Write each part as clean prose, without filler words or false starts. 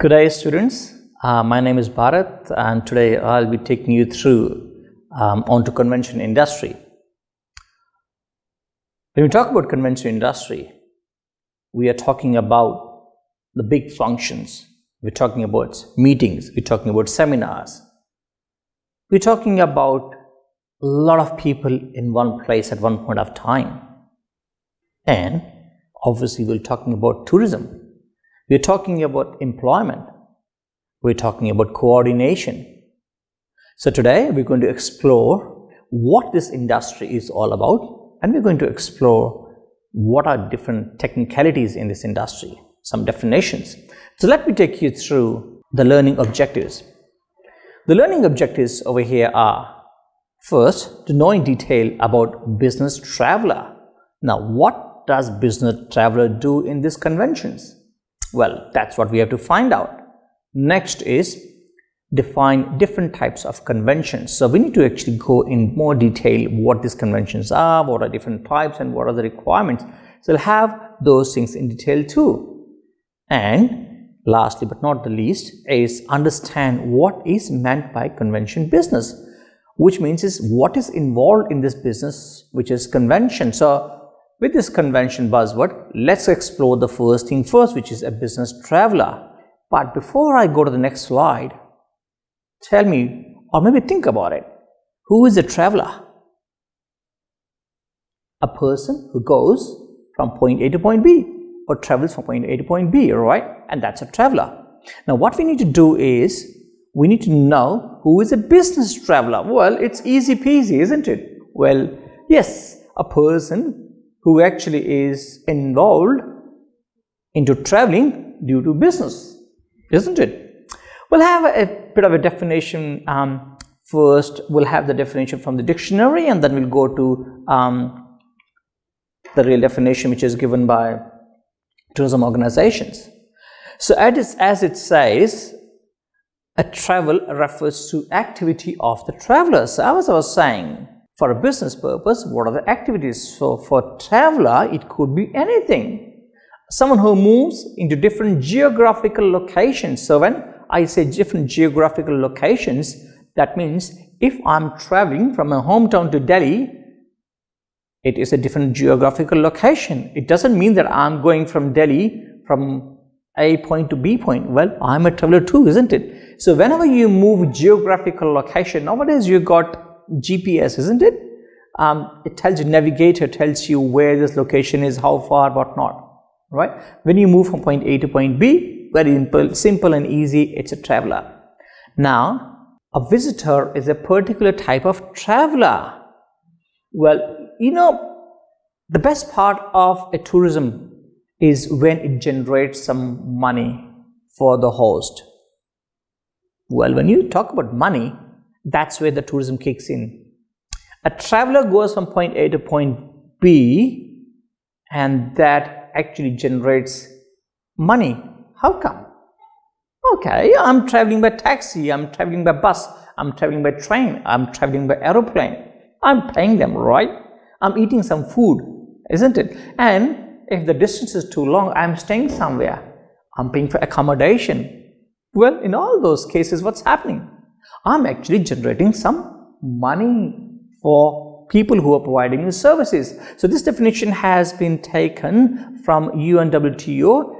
Good day, students. My name is Bharat, and today I'll be taking you through onto convention industry. When we talk about convention industry, we are talking about the big functions. We're talking about meetings. We're talking about seminars. We're talking about a lot of people in one place at one point of time. And obviously, we're talking about tourism. We're talking about employment. We're talking about coordination. So today we're going to explore what this industry is all about, and we're going to explore what are different technicalities in this industry, some definitions. So let me take you through the learning objectives. The learning objectives over here are, first, to know in detail about business traveler. Now, what does business traveler do in these conventions? Well, that's what we have to find out. Next is define different types of conventions. So we need to actually go in more detail what these conventions are, what are different types, and what are the requirements. So we'll have those things in detail too. And lastly but not the least is understand what is meant by convention business, which means is what is involved in this business, which is convention. So with this convention buzzword, let's explore the first thing first, which is a business traveler. But before I go to the next slide, tell me, or maybe think about it, who is a traveler? A person who goes from point A to point B, or travels from point A to point B, right? And that's a traveler. Now, what we need to do is, we need to know who is a business traveler. Well, it's easy peasy, isn't it? Well, yes, a person who actually is involved into traveling due to business, isn't it? We'll have a bit of a definition. First, we'll have the definition from the dictionary, and then we'll go to the real definition, which is given by tourism organizations. So as it says, a travel refers to activity of the travelers. So as I was saying, for a business purpose, what are the activities? So for traveler, it could be anything. Someone who moves into different geographical locations. So when I say different geographical locations, that means if I'm traveling from my hometown to Delhi, it is a different geographical location. It doesn't mean that I'm going from Delhi from A point to B point. Well, I'm a traveler too, isn't it? So whenever you move geographical location, nowadays you got GPS, isn't it? It tells you, navigator tells you where this location is, how far, what not, right? When you move from point A to point B, very simple and easy, it's a traveler. Now, a visitor is a particular type of traveler. Well, you know, the best part of a tourism is when it generates some money for the host. Well, when you talk about money, that's where the tourism kicks in. A traveler goes from point A to point B, and that actually generates money. How come? Okay, I'm traveling by taxi, I'm traveling by bus, I'm traveling by train, I'm traveling by aeroplane. I'm paying them, right? I'm eating some food, isn't it? And if the distance is too long, I'm staying somewhere. I'm paying for accommodation. Well, in all those cases, what's happening? I'm actually generating some money for people who are providing me services. So this definition has been taken from UNWTO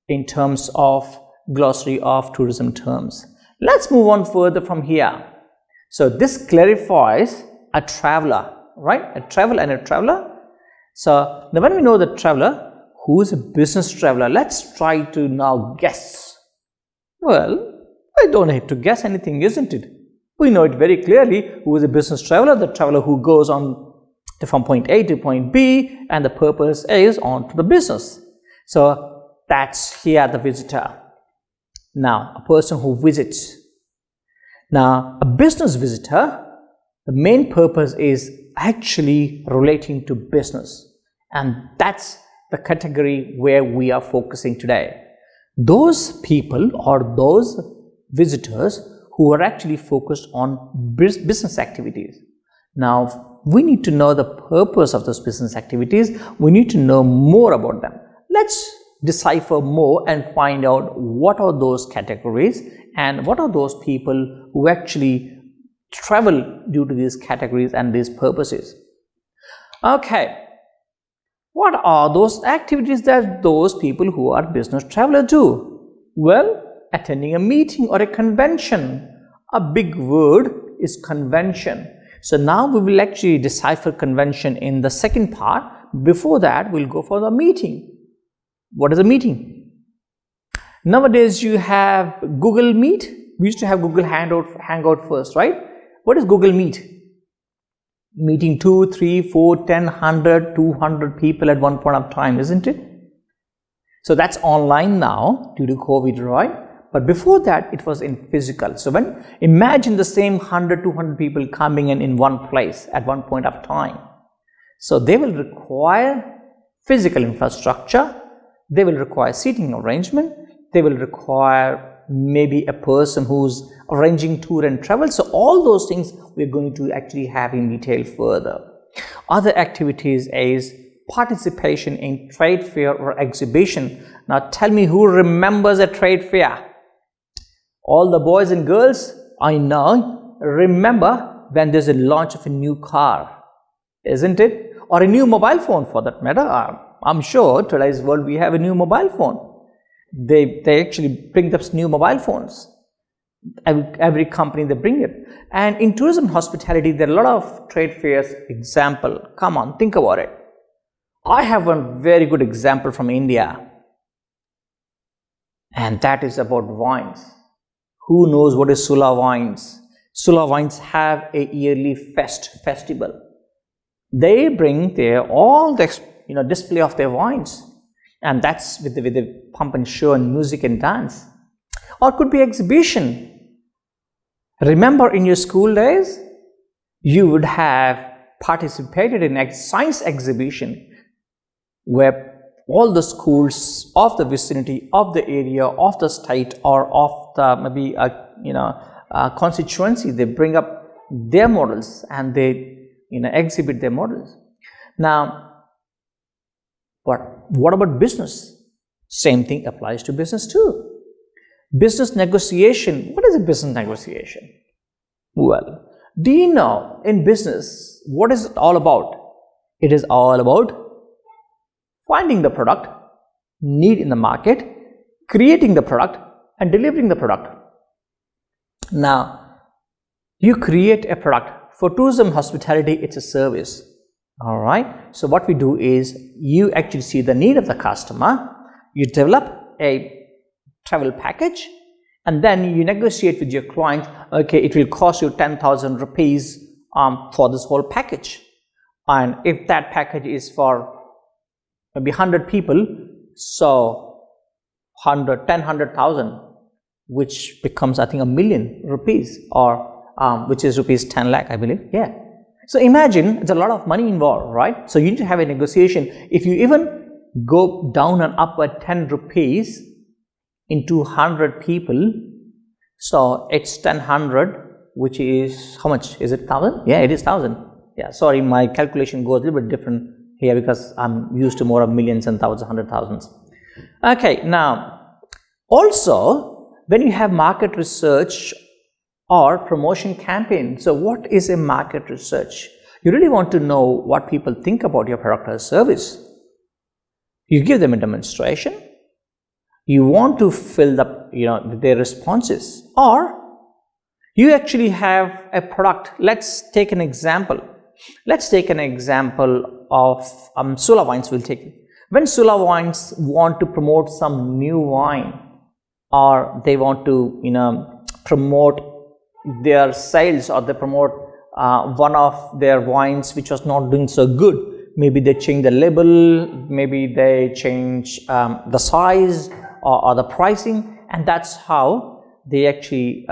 in terms of glossary of tourism terms. Let's move on further from here. So this clarifies a traveler, right? A travel and a traveler. So now when we know the traveler, who is a business traveler? Let's try to now guess. Well, I don't have to guess anything, isn't it? We know it very clearly who is a business traveler, the traveler who goes on from point A to point B, and the purpose is on to the business. So that's here the visitor. Now, a person who visits. Now, a business visitor, the main purpose is actually relating to business, and that's the category where we are focusing today. Those people or those visitors who are actually focused on business activities. Now, we need to know the purpose of those business activities. We need to know more about them. Let's decipher more and find out what are those categories and what are those people who actually travel due to these categories and these purposes. Okay, what are those activities that those people who are business travelers do? Well, attending a meeting or a convention. A big word is convention. So now we will actually decipher convention in the second part. Before that, we'll go for the meeting. What is a meeting? Nowadays you have Google Meet. We used to have Google Hangout first, right? What is Google Meet? Meeting 2, 3, 4, 10, 100, 200 people at one point of time, isn't it? So that's online now due to COVID, right? But before that, it was in physical. So when imagine the same 100, 200 people coming in one place at one point of time. So they will require physical infrastructure. They will require seating arrangement. They will require maybe a person who's arranging tour and travel. So all those things we're going to actually have in detail further. Other activities is participation in trade fair or exhibition. Now tell me, who remembers a trade fair? All the boys and girls I know remember when there's a launch of a new car, isn't it? Or a new mobile phone for that matter. I'm sure today's world we have a new mobile phone. They actually bring those new mobile phones. Every company they bring it. And in tourism and hospitality there are a lot of trade fairs. Example, come on, think about it. I have one very good example from India, and that is about wines. Who knows what is Sula Wines? Sula Wines have a yearly festival. They bring there all the display of their wines, and that's with the pump and show and music and dance. Or it could be exhibition. Remember in your school days, you would have participated in a science exhibition where all the schools of the vicinity, of the area, of the state, or of the maybe constituency, they bring up their models and they exhibit their models. Now, what about business? Same thing applies to business too. Business negotiation. What is a business negotiation? Well, do you know in business what is it all about? It is all about finding the product, need in the market, creating the product, and delivering the product. Now, you create a product. For tourism hospitality, it's a service. All right. So what we do is you actually see the need of the customer, you develop a travel package, and then you negotiate with your client. Okay, it will cost you 10,000 rupees for this whole package. And if that package is for maybe 100 people, so 100,000, which becomes I think 1,000,000 rupees, or which is rupees 10 lakh, I believe. Yeah. So imagine it's a lot of money involved, right? So you need to have a negotiation. If you even go down and up by 10 rupees into 100 people, so it's 10,100, which is how much? Is it 1,000? Yeah, it is 1,000. Yeah, sorry, my calculation goes a little bit different here because I'm used to more of millions and thousands, 100,000s. Okay, now also when you have market research or promotion campaign, so what is a market research? You really want to know what people think about your product or service. You give them a demonstration. You want to fill up their responses, or you actually have a product. Let's take an example. Let's take an example of Sula Wines. We'll take it. When Sula Wines want to promote some new wine, or they want to promote their sales, or they promote one of their wines which was not doing so good, maybe they change the label, maybe they change the size or the pricing, and that's how they actually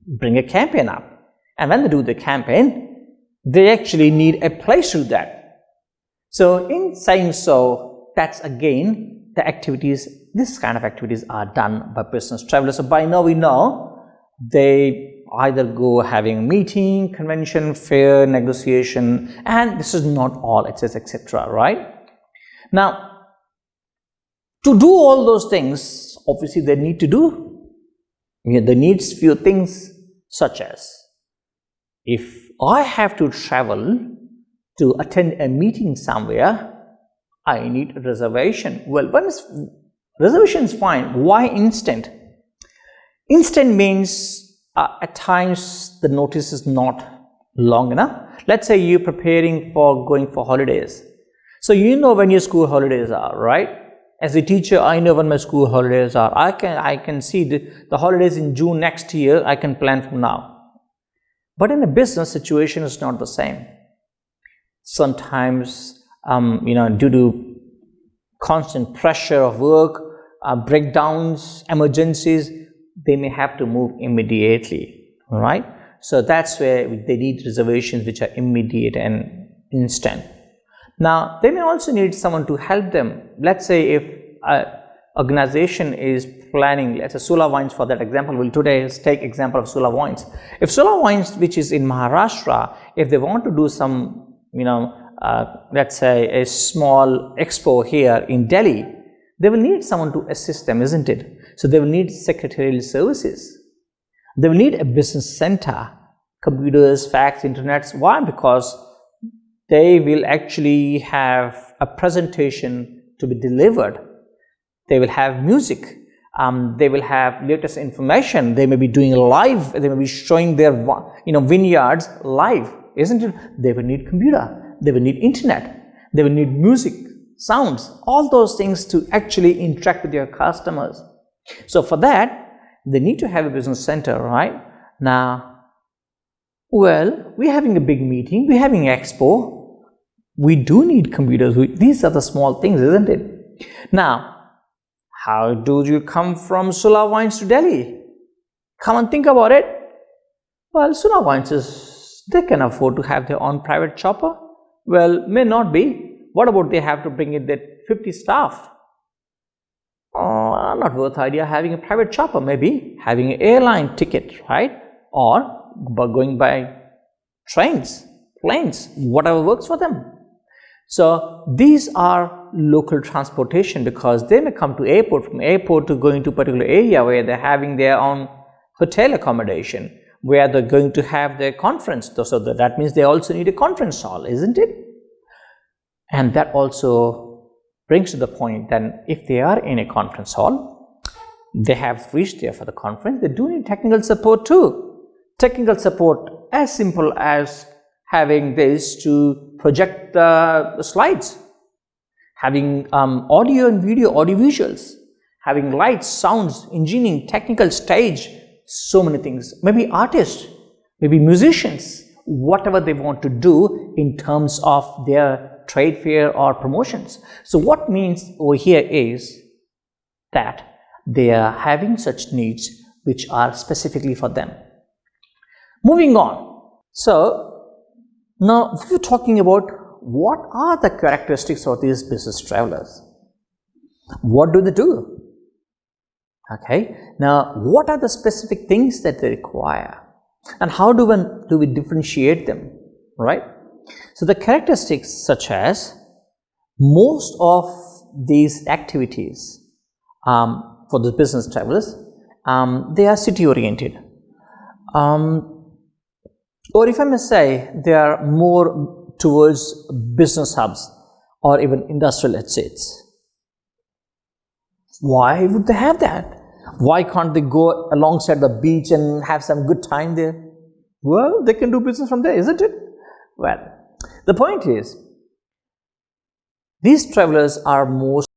bring a campaign up. And when they do the campaign, they actually need a place to do that. So in saying so, that's again the activities, this kind of activities are done by business travelers. So by now we know they either go having a meeting, convention, fair, negotiation, and this is not all, it says etc. right? Now To do all those things, obviously they need to do, they needs few things, such as, if I have to travel to attend a meeting somewhere, I need a reservation. Well, reservation is fine. Why instant? Instant means at times the notice is not long enough. Let's say you're preparing for going for holidays. So you know when your school holidays are, right? As a teacher, I know when my school holidays are. I can see the holidays in June next year. I can plan from now. But in a business situation, it's not the same. Sometimes, due to constant pressure of work, breakdowns, emergencies, they may have to move immediately, right? So that's where they need reservations which are immediate and instant. Now, they may also need someone to help them. Let's say if an organization is planning, let's say Sula Wines for that example, we'll today take example of Sula Wines. If Sula Wines, which is in Maharashtra, if they want to do some, let's say a small expo here in Delhi, they will need someone to assist them, isn't it? So they will need secretarial services. They will need a business center, computers, fax, internets. Why? Because they will actually have a presentation to be delivered. They will have music. They will have latest information. They may be doing live. They may be showing their vineyards live, isn't it? They will need computer. They will need internet. They will need music, sounds, all those things to actually interact with their customers. So for that, they need to have a business center, right? Now, well, we're having a big meeting, we're having an expo, we do need computers. These are the small things, isn't it? Now, how do you come from Sula Wines to Delhi? Come and think about it. Well, Sula Wines they can afford to have their own private chopper. Well, may not be. What about they have to bring in their 50 staff? Not worth idea having a private chopper, maybe having an airline ticket, right? Or going by trains, planes, whatever works for them. So these are local transportation, because they may come to airport, from airport to going to a particular area where they're having their own hotel accommodation, where they're going to have their conference. So that means they also need a conference hall, isn't it? And that also brings to the point that if they are in a conference hall, they have reached there for the conference, they do need technical support too. Technical support as simple as having this to project the slides, having audio and video, audio visuals, having lights, sounds, engineering, technical stage, so many things. Maybe artists, maybe musicians, whatever they want to do in terms of their trade fair or promotions. So what means over here is that they are having such needs which are specifically for them. Moving on. So now we're talking about what are the characteristics of these business travelers. What do they do? Okay. Now what are the specific things that they require, and how do we differentiate them, right? So the characteristics, such as most of these activities for the business travelers, they are city oriented, or if I may say, they are more towards business hubs or even industrial estates. Why would they have that? Why can't they go alongside the beach and have some good time there? Well, they can do business from there, isn't it? Well, the point is, these travelers are most